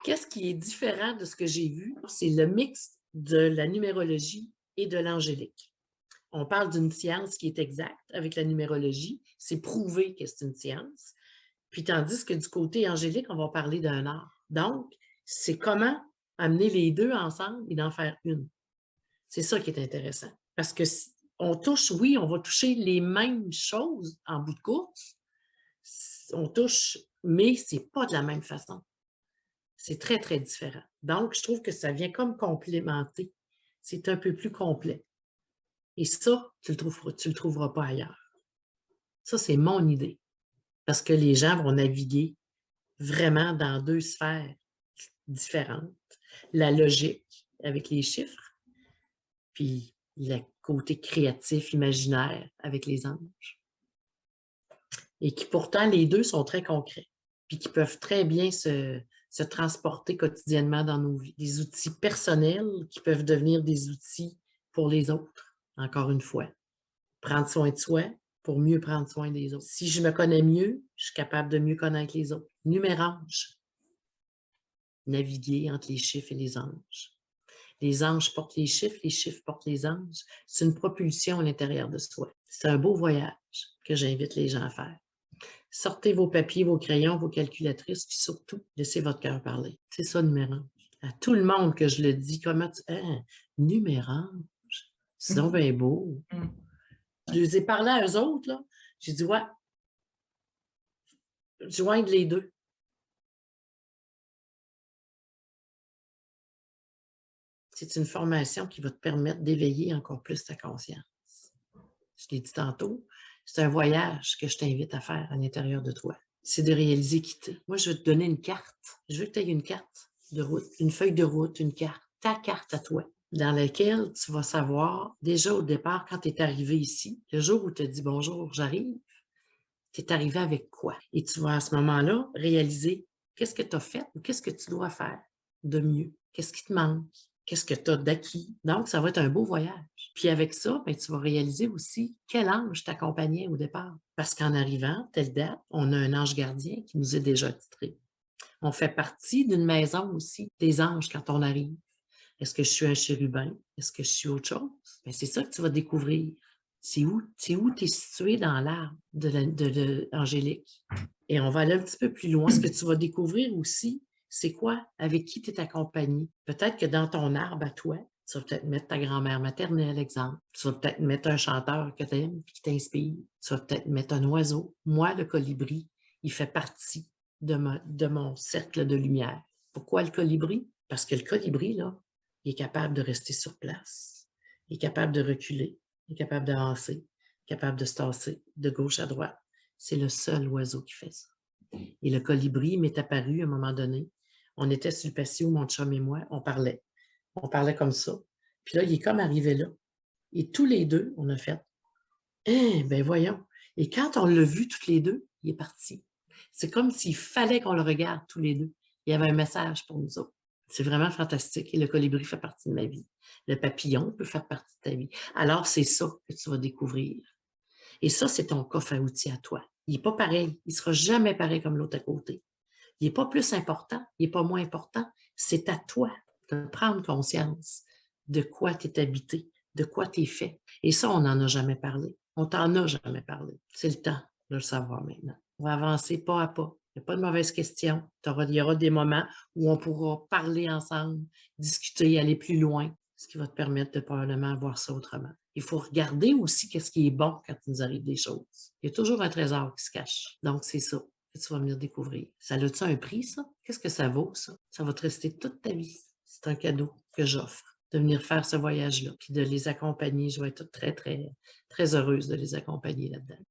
Qu'est-ce qui est différent de ce que j'ai vu? C'est le mix de la numérologie et de l'angélique. On parle d'une science qui est exacte avec la numérologie. C'est prouvé que c'est une science. Puis tandis que du côté angélique, on va parler d'un art. Donc, c'est comment amener les deux ensemble et d'en faire une. C'est ça qui est intéressant. Parce que on touche, oui, on va toucher les mêmes choses en bout de course. On touche, mais c'est pas de la même façon. C'est très, très différent. Donc, je trouve que ça vient comme complémenter. C'est un peu plus complet. Et ça, tu le trouveras pas ailleurs. Ça, c'est mon idée. Parce que les gens vont naviguer vraiment dans deux sphères différentes. La logique avec les chiffres, puis le côté créatif, imaginaire avec les anges. Et qui pourtant, les deux sont très concrets, puis qui peuvent très bien se transporter quotidiennement dans nos vies. Des outils personnels qui peuvent devenir des outils pour les autres, encore une fois. Prendre soin de soi pour mieux prendre soin des autres. Si je me connais mieux, je suis capable de mieux connaître les autres. Numérange. Naviguer entre les chiffres et les anges. Les anges portent les chiffres portent les anges. C'est une propulsion à l'intérieur de soi. C'est un beau voyage que j'invite les gens à faire. Sortez vos papiers, vos crayons, vos calculatrices, puis surtout, laissez votre cœur parler. C'est ça, numérange. À tout le monde que je le dis, comment tu... Hein, numérange, c'est donc bien beau. Je les ai parlé à eux autres, là. J'ai dit, ouais, joindre les deux. C'est une formation qui va te permettre d'éveiller encore plus ta conscience. Je l'ai dit tantôt, c'est un voyage que je t'invite à faire à l'intérieur de toi. C'est de réaliser qui t'es. Moi, je vais te donner une carte. Je veux que tu aies une carte de route, une feuille de route, une carte, ta carte à toi, dans laquelle tu vas savoir, déjà au départ, quand tu es arrivé ici, le jour où tu as dit bonjour, j'arrive, tu es arrivé avec quoi? Et tu vas à ce moment-là réaliser qu'est-ce que tu as fait ou qu'est-ce que tu dois faire de mieux? Qu'est-ce qui te manque? Qu'est-ce que tu as d'acquis? Donc, ça va être un beau voyage. Puis avec ça, bien, tu vas réaliser aussi quel ange t'accompagnait au départ. Parce qu'en arrivant, telle date, on a un ange gardien qui nous est déjà titré. On fait partie d'une maison aussi, des anges quand on arrive. Est-ce que je suis un chérubin? Est-ce que je suis autre chose? Bien, c'est ça que tu vas découvrir. C'est où tu es situé dans l'arbre de l'angélique. Et on va aller un petit peu plus loin. Ce que tu vas découvrir aussi, c'est quoi? Avec qui tu es accompagné? Peut-être que dans ton arbre à toi, tu vas peut-être mettre ta grand-mère maternelle, exemple. Tu vas peut-être mettre un chanteur que tu aimes et qui t'inspire. Tu vas peut-être mettre un oiseau. Moi, le colibri, il fait partie de mon cercle de lumière. Pourquoi le colibri? Parce que le colibri, là, il est capable de rester sur place. Il est capable de reculer. Il est capable d'avancer. Capable de se tasser de gauche à droite. C'est le seul oiseau qui fait ça. Et le colibri m'est apparu à un moment donné. On était sur le patio, mon chum et moi, on parlait. On parlait comme ça. Puis là, il est comme arrivé là. Et tous les deux, on a fait « Eh, ben voyons. » Et quand on l'a vu tous les deux, il est parti. C'est comme s'il fallait qu'on le regarde tous les deux. Il y avait un message pour nous autres. C'est vraiment fantastique. Et le colibri fait partie de ma vie. Le papillon peut faire partie de ta vie. Alors, c'est ça que tu vas découvrir. Et ça, c'est ton coffre à outils à toi. Il n'est pas pareil. Il ne sera jamais pareil comme l'autre à côté. Il n'est pas plus important. Il n'est pas moins important. C'est à toi de prendre conscience de quoi tu es habité, de quoi tu es fait. Et ça, on n'en a jamais parlé. On t'en a jamais parlé. C'est le temps de le savoir maintenant. On va avancer pas à pas. Il n'y a pas de mauvaises questions. Il y aura des moments où on pourra parler ensemble, discuter, aller plus loin, ce qui va te permettre de probablement voir ça autrement. Il faut regarder aussi qu'est-ce qui est bon quand il nous arrive des choses. Il y a toujours un trésor qui se cache. Donc, c'est ça que tu vas venir découvrir. Ça a-tu un prix, ça? Qu'est-ce que ça vaut, ça? Ça va te rester toute ta vie. C'est un cadeau que j'offre de venir faire ce voyage-là, puis de les accompagner. Je vais être très, très, très heureuse de les accompagner là-dedans.